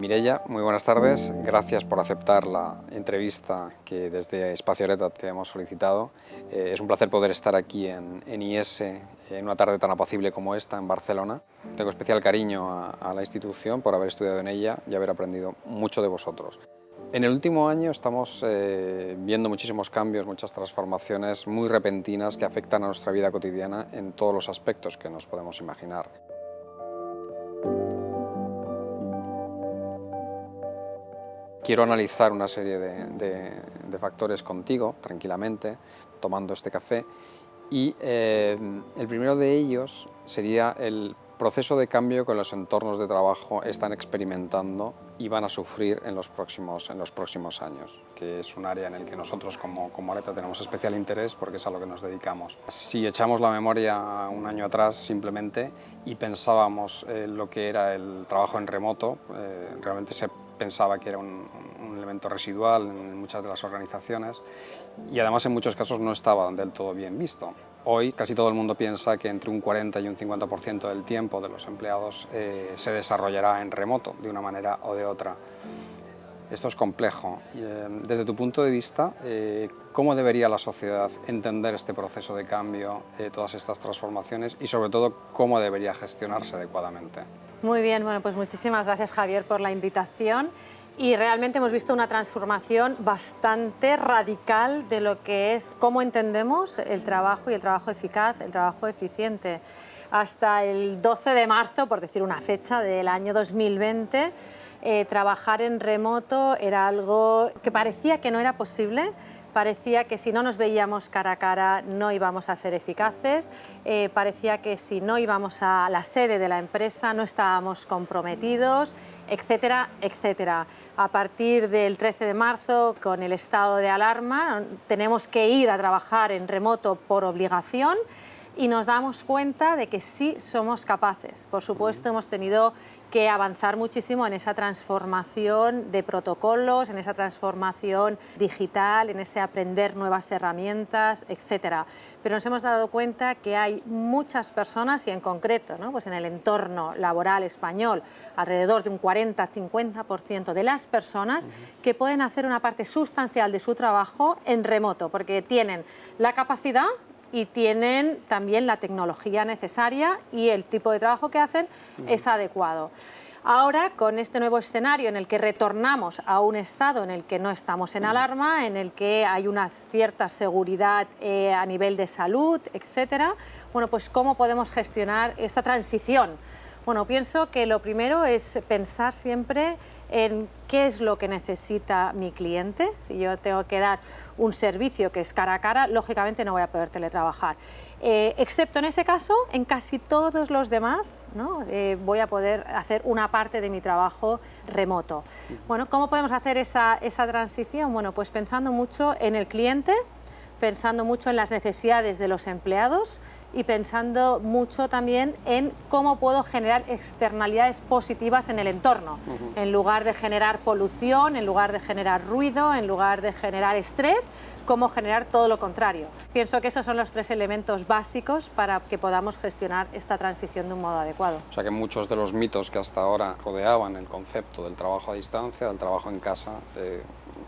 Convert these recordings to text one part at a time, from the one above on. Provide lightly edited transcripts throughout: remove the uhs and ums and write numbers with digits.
Mireia, muy buenas tardes. Gracias por aceptar la entrevista que desde Espacio Areta te hemos solicitado. Es un placer poder estar aquí en IES en una tarde tan apacible como esta en Barcelona. Tengo especial cariño a la institución por haber estudiado en ella y haber aprendido mucho de vosotros. En el último año estamos viendo muchísimos cambios, muchas transformaciones muy repentinas que afectan a nuestra vida cotidiana en todos los aspectos que nos podemos imaginar. Quiero analizar una serie de factores contigo, tranquilamente, tomando este café, y el primero de ellos sería el proceso de cambio que los entornos de trabajo están experimentando y van a sufrir en los próximos años, que es un área en el que nosotros como Areta tenemos especial interés porque es a lo que nos dedicamos. Si echamos la memoria un año atrás simplemente y pensábamos lo que era el trabajo en remoto, realmente se pensaba que era un elemento residual en muchas de las organizaciones y además en muchos casos no estaba del todo bien visto. Hoy casi todo el mundo piensa que entre un 40 y un 50% del tiempo de los empleados se desarrollará en remoto de una manera o de otra. Esto es complejo. Desde tu punto de vista, ¿cómo debería la sociedad entender este proceso de cambio, todas estas transformaciones y sobre todo cómo debería gestionarse adecuadamente? Muy bien, bueno, pues muchísimas gracias, Javier, por la invitación. Y realmente hemos visto una transformación bastante radical de lo que es cómo entendemos el trabajo y el trabajo eficaz, el trabajo eficiente. Hasta el 12 de marzo, por decir una fecha, del año 2020, trabajar en remoto era algo que parecía que no era posible. Parecía que si no nos veíamos cara a cara no íbamos a ser eficaces, parecía que si no íbamos a la sede de la empresa no estábamos comprometidos, etcétera, etcétera. A partir del 13 de marzo, con el estado de alarma, tenemos que ir a trabajar en remoto por obligación y nos damos cuenta de que sí somos capaces. Por supuesto, hemos tenido que avanzar muchísimo en esa transformación de protocolos, en esa transformación digital, en ese aprender nuevas herramientas, etcétera. Pero nos hemos dado cuenta que hay muchas personas y en concreto, ¿no? Pues en el entorno laboral español, alrededor de un 40-50% de las personas que pueden hacer una parte sustancial de su trabajo en remoto, porque tienen la capacidad y tienen también la tecnología necesaria y el tipo de trabajo que hacen es adecuado. Ahora, con este nuevo escenario en el que retornamos a un estado en el que no estamos en alarma, en el que hay una cierta seguridad a nivel de salud, etcétera, bueno, pues ¿cómo podemos gestionar esta transición? Bueno, pienso que lo primero es pensar siempre en qué es lo que necesita mi cliente. Si yo tengo que dar un servicio que es cara a cara, lógicamente no voy a poder teletrabajar. Excepto en ese caso, en casi todos los demás, ¿no? Voy a poder hacer una parte de mi trabajo remoto. Bueno, ¿cómo podemos hacer esa transición? Bueno, pues pensando mucho en el cliente, pensando mucho en las necesidades de los empleados y pensando mucho también en cómo puedo generar externalidades positivas en el entorno. En lugar de generar polución, en lugar de generar ruido, en lugar de generar estrés, cómo generar todo lo contrario. Pienso que esos son los tres elementos básicos para que podamos gestionar esta transición de un modo adecuado. O sea que muchos de los mitos que hasta ahora rodeaban el concepto del trabajo a distancia, del trabajo en casa,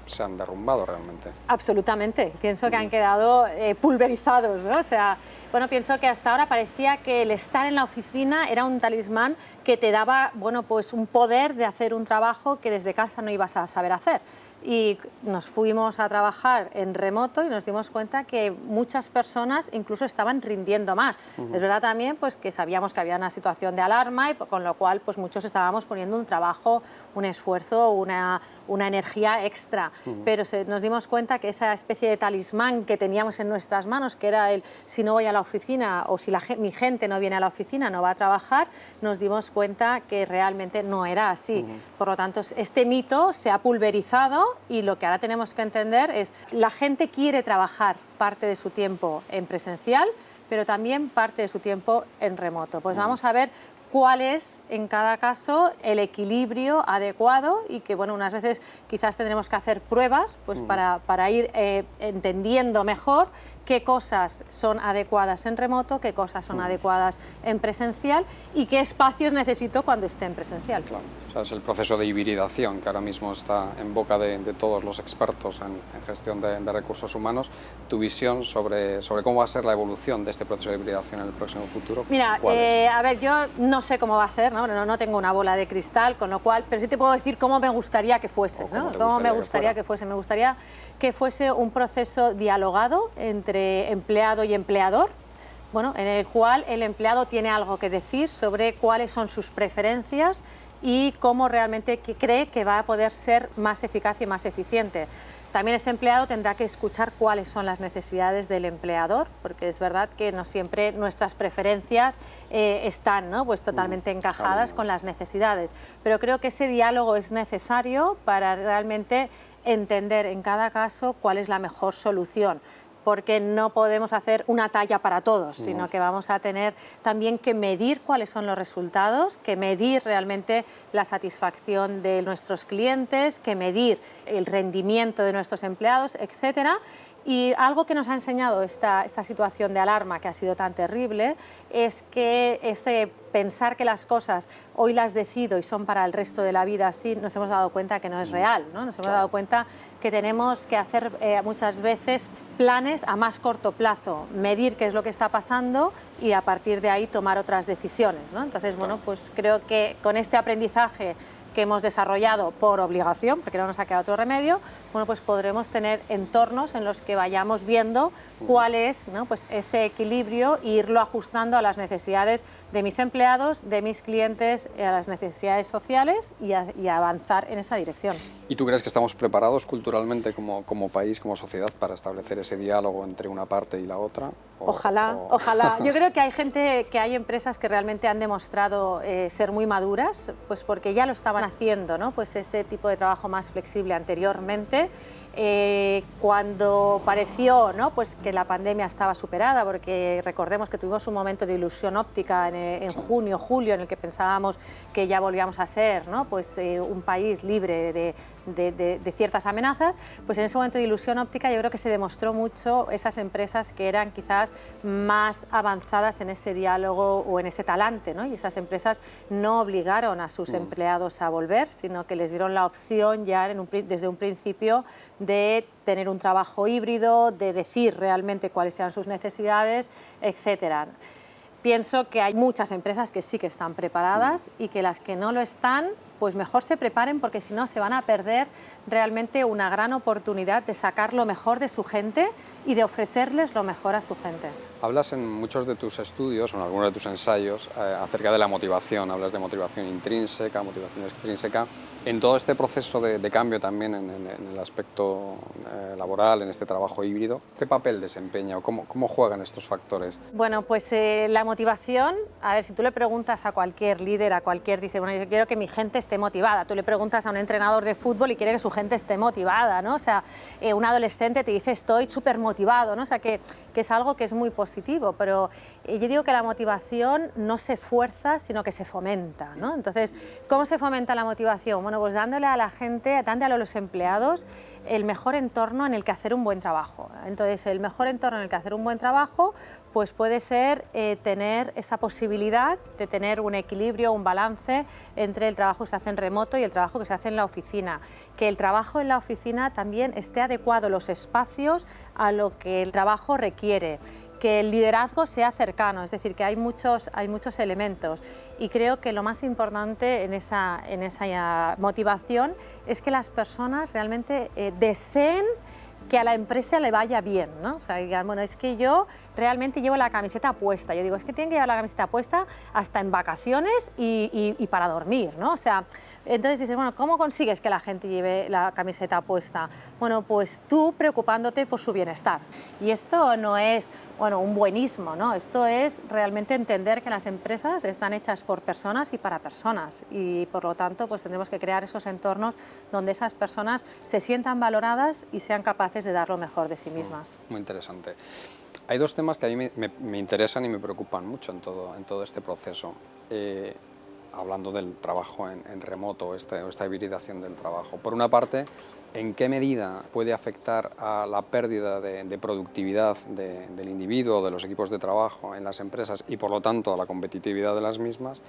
se han derrumbado realmente. Absolutamente. Pienso que han quedado pulverizados, ¿no? O sea, bueno, pienso que hasta ahora parecía que el estar en la oficina era un talismán que te daba, bueno, pues un poder de hacer un trabajo que desde casa no ibas a saber hacer. Y nos fuimos a trabajar en remoto y nos dimos cuenta que muchas personas incluso estaban rindiendo más. Es verdad también pues, que sabíamos que había una situación de alarma y con lo cual pues, muchos estábamos poniendo un trabajo, un esfuerzo, una energía extra. Pero nos dimos cuenta que esa especie de talismán que teníamos en nuestras manos, que era el si no voy a la oficina o si mi gente no viene a la oficina, no va a trabajar, nos dimos cuenta que realmente no era así. Por lo tanto, este mito se ha pulverizado y lo que ahora tenemos que entender es la gente quiere trabajar parte de su tiempo en presencial, pero también parte de su tiempo en remoto. Pues vamos a ver cuál es en cada caso el equilibrio adecuado y que, bueno, unas veces quizás tendremos que hacer pruebas pues, para ir entendiendo mejor qué cosas son adecuadas en remoto, qué cosas son adecuadas en presencial y qué espacios necesito cuando esté en presencial. Claro. O sea, es el proceso de hibridación que ahora mismo está en boca de todos los expertos en gestión de recursos humanos. Tu visión sobre cómo va a ser la evolución de este proceso de hibridación en el próximo futuro. Mira, a ver, yo no sé cómo va a ser, no tengo una bola de cristal, con lo cual, pero sí te puedo decir cómo me gustaría que fuese, cómo me gustaría que fuese. Me gustaría que fuese un proceso dialogado entre empleado y empleador, bueno, en el cual el empleado tiene algo que decir sobre cuáles son sus preferencias y cómo realmente cree que va a poder ser más eficaz y más eficiente. También ese empleado tendrá que escuchar cuáles son las necesidades del empleador, porque es verdad que no siempre nuestras preferencias están, ¿no? Pues totalmente encajadas con las necesidades. Pero creo que ese diálogo es necesario para realmente entender en cada caso cuál es la mejor solución, porque no podemos hacer una talla para todos, sino que vamos a tener también que medir cuáles son los resultados, que medir realmente la satisfacción de nuestros clientes, que medir el rendimiento de nuestros empleados, etcétera. Y algo que nos ha enseñado esta situación de alarma que ha sido tan terrible es que ese pensar que las cosas hoy las decido y son para el resto de la vida así, nos hemos dado cuenta que no es real, ¿no? Nos hemos dado cuenta que tenemos que hacer muchas veces planes a más corto plazo, medir qué es lo que está pasando y a partir de ahí tomar otras decisiones, ¿no? Entonces, bueno, pues creo que con este aprendizaje que hemos desarrollado por obligación, porque no nos ha quedado otro remedio, bueno, pues podremos tener entornos en los que vayamos viendo cuál es, ¿no? Pues ese equilibrio e irlo ajustando a las necesidades de mis empleados, de mis clientes, a las necesidades sociales y avanzar en esa dirección. ¿Y tú crees que estamos preparados culturalmente como país, como sociedad, para establecer ese diálogo entre una parte y la otra? Ojalá. Yo creo que hay empresas que realmente han demostrado ser muy maduras, pues porque ya lo estaban haciendo, ¿no? Pues ese tipo de trabajo más flexible anteriormente. Cuando pareció, ¿no? Pues que la pandemia estaba superada, porque recordemos que tuvimos un momento de ilusión óptica en junio, julio, en el que pensábamos que ya volvíamos a ser, ¿no? Pues, un país libre de ciertas amenazas, pues en ese momento de ilusión óptica yo creo que se demostró mucho esas empresas que eran quizás más avanzadas en ese diálogo o en ese talante, ¿no? Y esas empresas no obligaron a sus empleados a volver, sino que les dieron la opción ya desde un principio de tener un trabajo híbrido, de decir realmente cuáles eran sus necesidades, etcétera. Pienso que hay muchas empresas que sí que están preparadas y que las que no lo están, pues mejor se preparen, porque si no se van a perder realmente una gran oportunidad de sacar lo mejor de su gente y de ofrecerles lo mejor a su gente. Hablas en muchos de tus estudios o en algunos de tus ensayos acerca de la motivación. Hablas de motivación intrínseca, motivación extrínseca. En todo este proceso de cambio también en el aspecto laboral, en este trabajo híbrido, ¿qué papel desempeña o cómo juegan estos factores? Bueno, pues la motivación, a ver, si tú le preguntas a cualquier líder, dice, bueno, yo quiero que mi gente esté motivada. Tú le preguntas a un entrenador de fútbol y quiere que su gente esté motivada, ¿no? O sea, un adolescente te dice, estoy súper motivado, ¿no? O sea, que es algo que es muy positivo, pero yo digo que la motivación no se fuerza, sino que se fomenta, ¿no? Entonces, ¿cómo se fomenta la motivación? Bueno, pues dándole a la gente, dándole a los empleados el mejor entorno en el que hacer un buen trabajo. Entonces, el mejor entorno en el que hacer un buen trabajo pues puede ser tener esa posibilidad de tener un equilibrio, un balance entre el trabajo que se hace en remoto y el trabajo que se hace en la oficina. Que el trabajo en la oficina también esté adecuado los espacios a lo que el trabajo requiere. Que el liderazgo sea cercano, es decir, que hay muchos elementos, y creo que lo más importante en esa motivación es que las personas realmente deseen que a la empresa le vaya bien, ¿no? O sea, digan, bueno, es que yo realmente llevo la camiseta puesta. Yo digo, es que tienen que llevar la camiseta puesta hasta en vacaciones y para dormir, ¿no? O sea, entonces dices, bueno, ¿cómo consigues que la gente lleve la camiseta puesta? Bueno, pues tú preocupándote por su bienestar. Y esto no es, bueno, un buenismo, ¿no? Esto es realmente entender que las empresas están hechas por personas y para personas. Y por lo tanto, pues tendremos que crear esos entornos donde esas personas se sientan valoradas y sean capaces capaces de dar lo mejor de sí mismas. Muy interesante. Hay dos temas que a mí me interesan y me preocupan mucho en todo este proceso. Hablando del trabajo en remoto, esta hibridación del trabajo. Por una parte, ¿en qué medida puede afectar a la pérdida de productividad del individuo, de los equipos de trabajo en las empresas y por lo tanto a la competitividad de las mismas?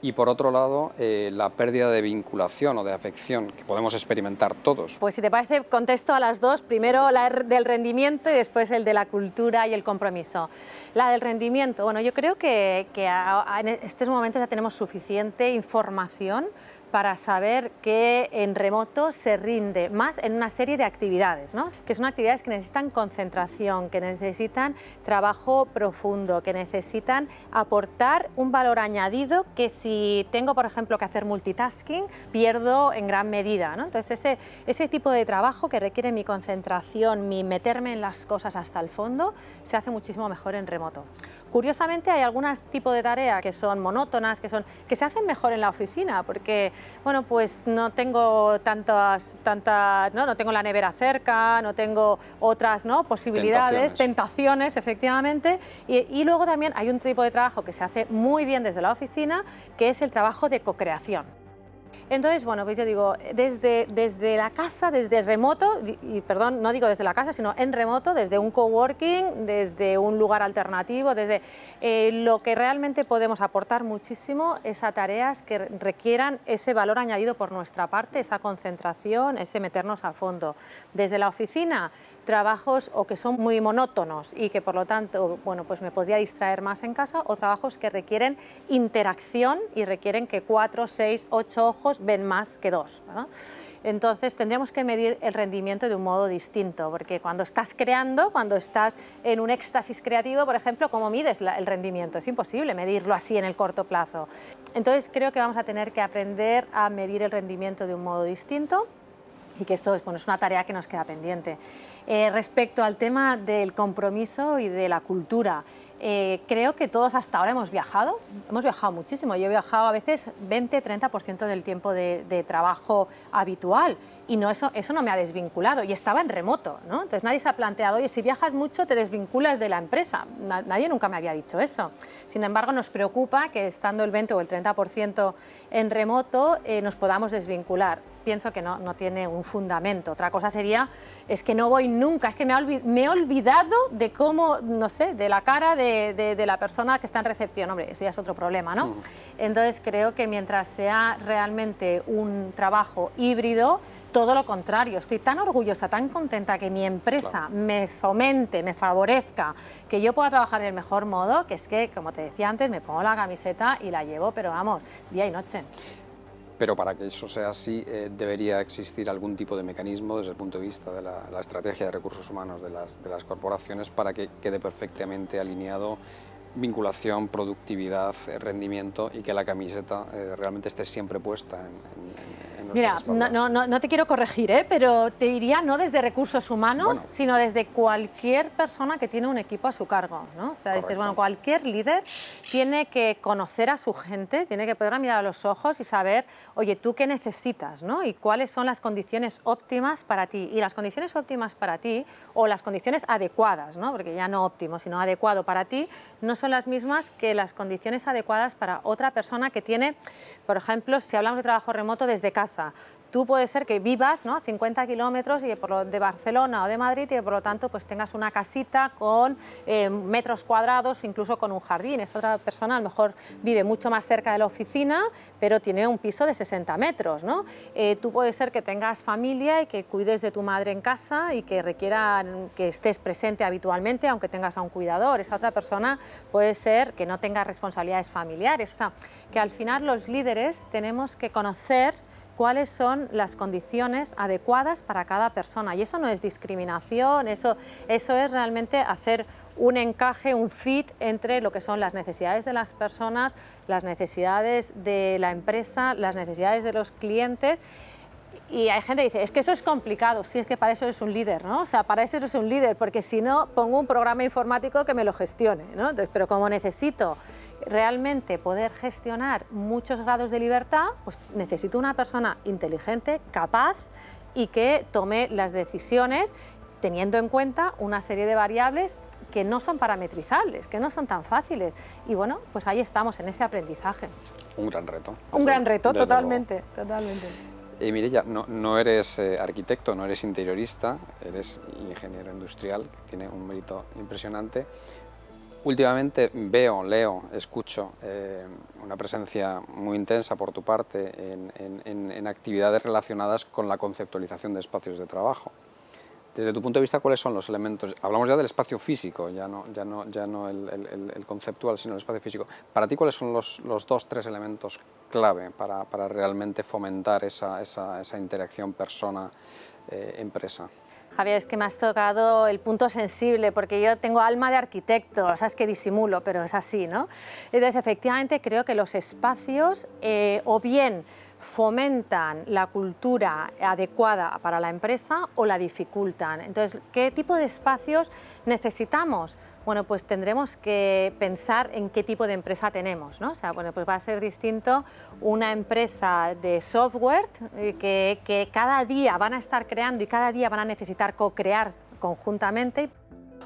Y por otro lado, la pérdida de vinculación o de afección que podemos experimentar todos. Pues si te parece, contesto a las dos, primero la del rendimiento y después el de la cultura y el compromiso. La del rendimiento, bueno, yo creo que en estos momentos ya tenemos suficiente información para saber que en remoto se rinde más en una serie de actividades, ¿no? Que son actividades que necesitan concentración, que necesitan trabajo profundo, que necesitan aportar un valor añadido que si tengo, por ejemplo, que hacer multitasking, pierdo en gran medida, ¿no? Entonces ese tipo de trabajo que requiere mi concentración, mi meterme en las cosas hasta el fondo, se hace muchísimo mejor en remoto. Curiosamente hay algunos tipos de tareas que son monótonas, que se hacen mejor en la oficina, porque bueno, pues no tengo no tengo la nevera cerca, no tengo otras, ¿no?, posibilidades, tentaciones efectivamente, y luego también hay un tipo de trabajo que se hace muy bien desde la oficina, que es el trabajo de co-creación. Entonces, bueno, pues yo digo, desde la casa, desde remoto, y perdón, no digo desde la casa, sino en remoto, desde un coworking, desde un lugar alternativo, desde lo que realmente podemos aportar muchísimo es a tareas que requieran ese valor añadido por nuestra parte, esa concentración, ese meternos a fondo. Desde la oficina, trabajos o que son muy monótonos y que por lo tanto, bueno, pues me podría distraer más en casa, o trabajos que requieren interacción y requieren que 4, 6, 8 ojos ven más que 2, ¿no? Entonces tendríamos que medir el rendimiento de un modo distinto, porque cuando estás creando, cuando estás en un éxtasis creativo, por ejemplo, ¿cómo mides el rendimiento? Es imposible medirlo así en el corto plazo. Entonces creo que vamos a tener que aprender a medir el rendimiento de un modo distinto, y que esto es una tarea que nos queda pendiente. Respecto al tema del compromiso y de la cultura, creo que todos hasta ahora hemos viajado muchísimo. Yo he viajado a veces 20-30% del tiempo de trabajo habitual, y eso no me ha desvinculado, y estaba en remoto, ¿no? Entonces nadie se ha planteado, oye, si viajas mucho te desvinculas de la empresa. Nadie nunca me había dicho eso. Sin embargo, nos preocupa que estando el 20 o el 30% en remoto nos podamos desvincular. Pienso que no tiene un fundamento. Otra cosa sería, es que no voy nunca, es que me he olvidado de cómo, no sé, de la cara de la persona que está en recepción. Hombre, eso ya es otro problema, ¿no? Entonces creo que mientras sea realmente un trabajo híbrido, todo lo contrario, estoy tan orgullosa, tan contenta que mi empresa me fomente, me favorezca, que yo pueda trabajar del mejor modo, que es que, como te decía antes, me pongo la camiseta y la llevo, pero vamos, día y noche. Pero para que eso sea así, debería existir algún tipo de mecanismo desde el punto de vista de la estrategia de recursos humanos de las corporaciones para que quede perfectamente alineado vinculación, productividad, rendimiento, y que la camiseta realmente esté siempre puesta en Mira, no te quiero corregir, pero te diría no desde recursos humanos, sino desde cualquier persona que tiene un equipo a su cargo, ¿no? O sea, dices, bueno, cualquier líder tiene que conocer a su gente, tiene que poder mirar a los ojos y saber, oye, ¿tú qué necesitas, ¿no? Y cuáles son las condiciones óptimas para ti. Y las condiciones óptimas para ti, o las condiciones adecuadas, ¿no? Porque ya no óptimo, sino adecuado para ti, no son las mismas que las condiciones adecuadas para otra persona que tiene, por ejemplo, si hablamos de trabajo remoto desde casa, tú puede ser que vivas, ¿no?, a 50 kilómetros de Barcelona o de Madrid, y que por lo tanto pues tengas una casita con metros cuadrados, incluso con un jardín. Esta otra persona a lo mejor vive mucho más cerca de la oficina, pero tiene un piso de 60 metros, ¿no? Tú puede ser que tengas familia y que cuides de tu madre en casa y que requiera que estés presente habitualmente, aunque tengas a un cuidador. Esa otra persona puede ser que no tenga responsabilidades familiares. O sea, que al final los líderes tenemos que conocer cuáles son las condiciones adecuadas para cada persona, y eso no es discriminación, eso es realmente hacer un encaje, un fit entre lo que son las necesidades de las personas, las necesidades de la empresa, las necesidades de los clientes. Y hay gente que dice, es que eso es complicado. Sí, es que para eso eres un líder, ¿no? O sea, para eso eres un líder, porque si no, pongo un programa informático que me lo gestione, ¿no? Entonces, pero como necesito realmente poder gestionar muchos grados de libertad, pues necesito una persona inteligente, capaz, y que tome las decisiones teniendo en cuenta una serie de variables que no son parametrizables, que no son tan fáciles. Y bueno, pues ahí estamos en ese aprendizaje. Un gran reto. Un gran reto, Desde totalmente, luego. totalmente. Mireia, no eres arquitecto, no eres interiorista, eres ingeniero industrial, que tiene un mérito impresionante. Últimamente veo, leo, escucho una presencia muy intensa por tu parte en actividades relacionadas con la conceptualización de espacios de trabajo. Desde tu punto de vista, ¿cuáles son los elementos? Hablamos ya del espacio físico, ya no el conceptual, sino el espacio físico. Para ti, ¿cuáles son los 2-3 elementos clave para realmente fomentar esa interacción persona-empresa? Javier, es que me has tocado el punto sensible, porque yo tengo alma de arquitecto, sabes que disimulo, pero es así, ¿no? Entonces, efectivamente, creo que los espacios o bien fomentan la cultura adecuada para la empresa o la dificultan. Entonces, ¿qué tipo de espacios necesitamos? Bueno, pues tendremos que pensar en qué tipo de empresa tenemos, ¿no? O sea, bueno, pues va a ser distinto una empresa de software que cada día van a estar creando y cada día van a necesitar co-crear conjuntamente,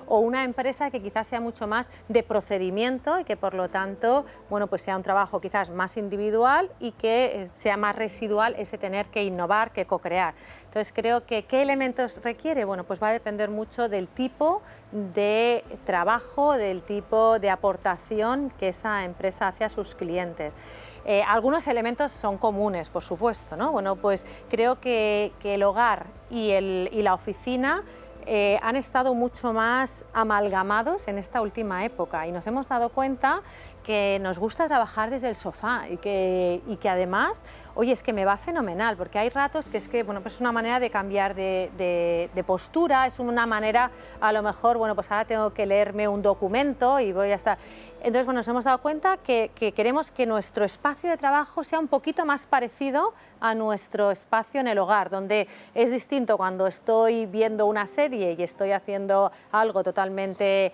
o una empresa que quizás sea mucho más de procedimiento y que por lo tanto, bueno, pues sea un trabajo quizás más individual y que sea más residual ese tener que innovar, que co-crear. Entonces creo que ¿qué elementos requiere? Bueno, pues va a depender mucho del tipo de trabajo, del tipo de aportación que esa empresa hace a sus clientes. Algunos elementos son comunes, por supuesto, ¿no? Bueno, pues creo que el hogar y la oficina han estado mucho más amalgamados en esta última época y nos hemos dado cuenta que nos gusta trabajar desde el sofá y que además, oye, es que me va fenomenal, porque hay ratos que es que, bueno, pues es una manera de cambiar de postura, es una manera, a lo mejor, bueno, pues ahora tengo que leerme un documento y voy a estar... Entonces, bueno, nos hemos dado cuenta que queremos que nuestro espacio de trabajo sea un poquito más parecido a nuestro espacio en el hogar, donde es distinto cuando estoy viendo una serie y estoy haciendo algo totalmente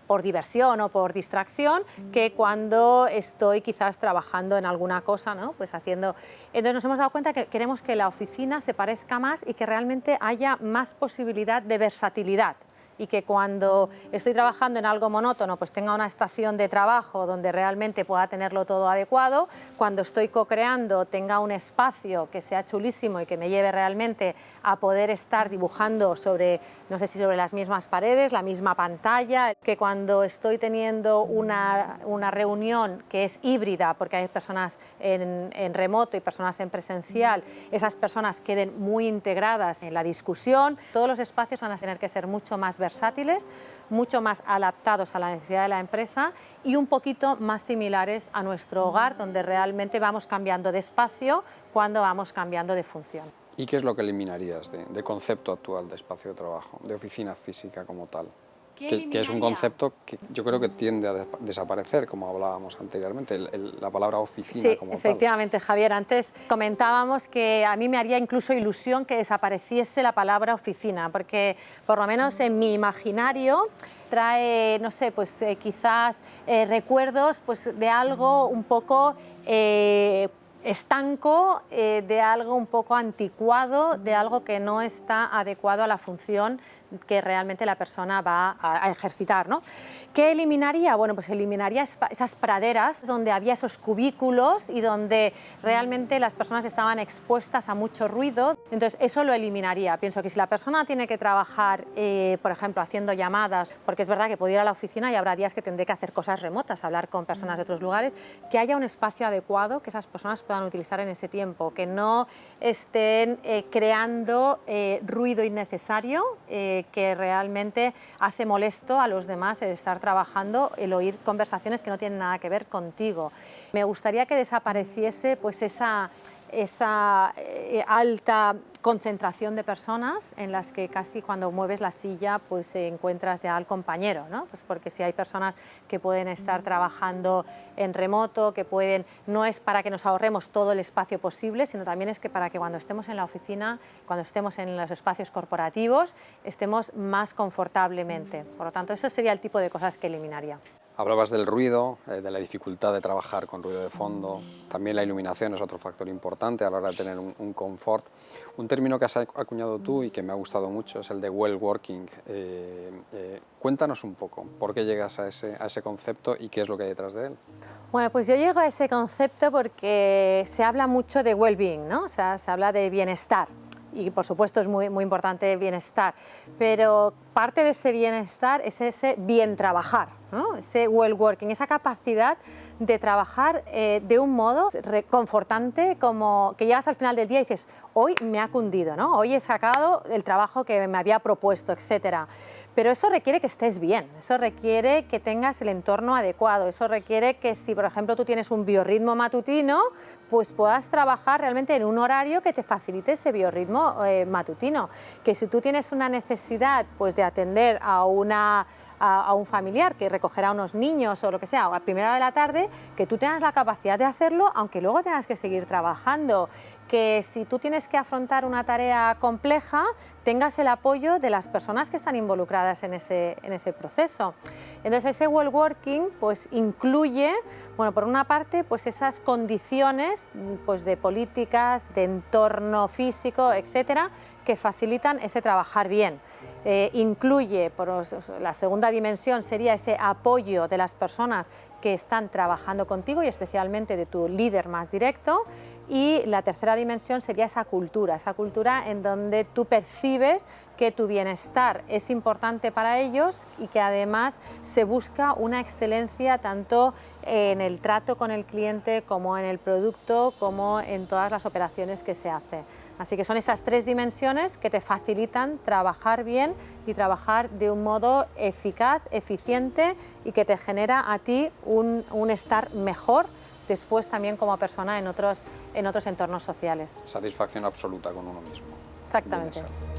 por diversión o por distracción, que cuando estoy quizás trabajando en alguna cosa, ¿no? Pues haciendo... Entonces nos hemos dado cuenta que queremos que la oficina se parezca más y que realmente haya más posibilidad de versatilidad. Y que cuando estoy trabajando en algo monótono, pues tenga una estación de trabajo donde realmente pueda tenerlo todo adecuado. Cuando estoy co-creando, tenga un espacio que sea chulísimo y que me lleve realmente a poder estar dibujando sobre, no sé si sobre las mismas paredes, la misma pantalla. Que cuando estoy teniendo una reunión que es híbrida, porque hay personas en remoto y personas en presencial, esas personas queden muy integradas en la discusión. Todos los espacios van a tener que ser mucho más versátiles, mucho más adaptados a la necesidad de la empresa y un poquito más similares a nuestro hogar, donde realmente vamos cambiando de espacio cuando vamos cambiando de función. ¿Y qué es lo que eliminarías de concepto actual de espacio de trabajo, de oficina física como tal? Que es un concepto que yo creo que tiende a desaparecer, como hablábamos anteriormente, la palabra oficina sí, como tal. Efectivamente, Javier. Antes comentábamos que a mí me haría incluso ilusión que desapareciese la palabra oficina, porque por lo menos en mi imaginario trae, no sé, pues quizás recuerdos pues, de algo un poco estanco, de algo un poco anticuado, de algo que no está adecuado a la función que realmente la persona va a ejercitar, ¿no? ¿Qué eliminaría? Bueno, pues eliminaría esas praderas donde había esos cubículos y donde realmente las personas estaban expuestas a mucho ruido. Entonces, eso lo eliminaría. Pienso que si la persona tiene que trabajar, por ejemplo, haciendo llamadas, porque es verdad que puedo ir a la oficina y habrá días que tendré que hacer cosas remotas, hablar con personas de otros lugares, que haya un espacio adecuado que esas personas puedan utilizar en ese tiempo, que no estén creando ruido innecesario, que realmente hace molesto a los demás el estar trabajando, el oír conversaciones que no tienen nada que ver contigo. Me gustaría que desapareciese pues esa alta concentración de personas en las que casi cuando mueves la silla pues encuentras ya al compañero, ¿no? Pues porque si hay personas que pueden estar trabajando en remoto, que pueden, no es para que nos ahorremos todo el espacio posible, sino también es que para que cuando estemos en la oficina, cuando estemos en los espacios corporativos, estemos más confortablemente. Por lo tanto, eso sería el tipo de cosas que eliminaría. Hablabas del ruido, de la dificultad de trabajar con ruido de fondo. También la iluminación es otro factor importante a la hora de tener un confort. Un término que has acuñado tú y que me ha gustado mucho es el de well working. Cuéntanos un poco por qué llegas a ese concepto y qué es lo que hay detrás de él. Bueno, pues yo llego a ese concepto porque se habla mucho de well-being, ¿no? O sea, se habla de bienestar. Y por supuesto es muy importante bienestar, pero parte de ese bienestar es ese bien trabajar, ¿no? Ese well working, esa capacidad de trabajar de un modo reconfortante, como que llegas al final del día y dices, hoy me ha cundido, ¿no? Hoy he sacado el trabajo que me había propuesto, etcétera. Pero eso requiere que estés bien, eso requiere que tengas el entorno adecuado, eso requiere que si, por ejemplo, tú tienes un biorritmo matutino, pues puedas trabajar realmente en un horario que te facilite ese biorritmo matutino. Que si tú tienes una necesidad pues, de atender a un familiar que recogerá a unos niños o lo que sea, o a primera hora de la tarde, que tú tengas la capacidad de hacerlo, aunque luego tengas que seguir trabajando. Que si tú tienes que afrontar una tarea compleja, tengas el apoyo de las personas que están involucradas en ese proceso. Entonces ese well working pues incluye, bueno, por una parte pues esas condiciones pues de políticas, de entorno físico, etcétera, que facilitan ese trabajar bien. Incluye, la segunda dimensión sería ese apoyo de las personas que están trabajando contigo y especialmente de tu líder más directo. Y la tercera dimensión sería esa cultura en donde tú percibes que tu bienestar es importante para ellos y que además se busca una excelencia tanto en el trato con el cliente como en el producto, como en todas las operaciones que se hace. Así que son esas tres dimensiones que te facilitan trabajar bien y trabajar de un modo eficaz, eficiente y que te genera a ti un estar mejor después también como persona en otros entornos sociales. Satisfacción absoluta con uno mismo. Exactamente. Bienestar.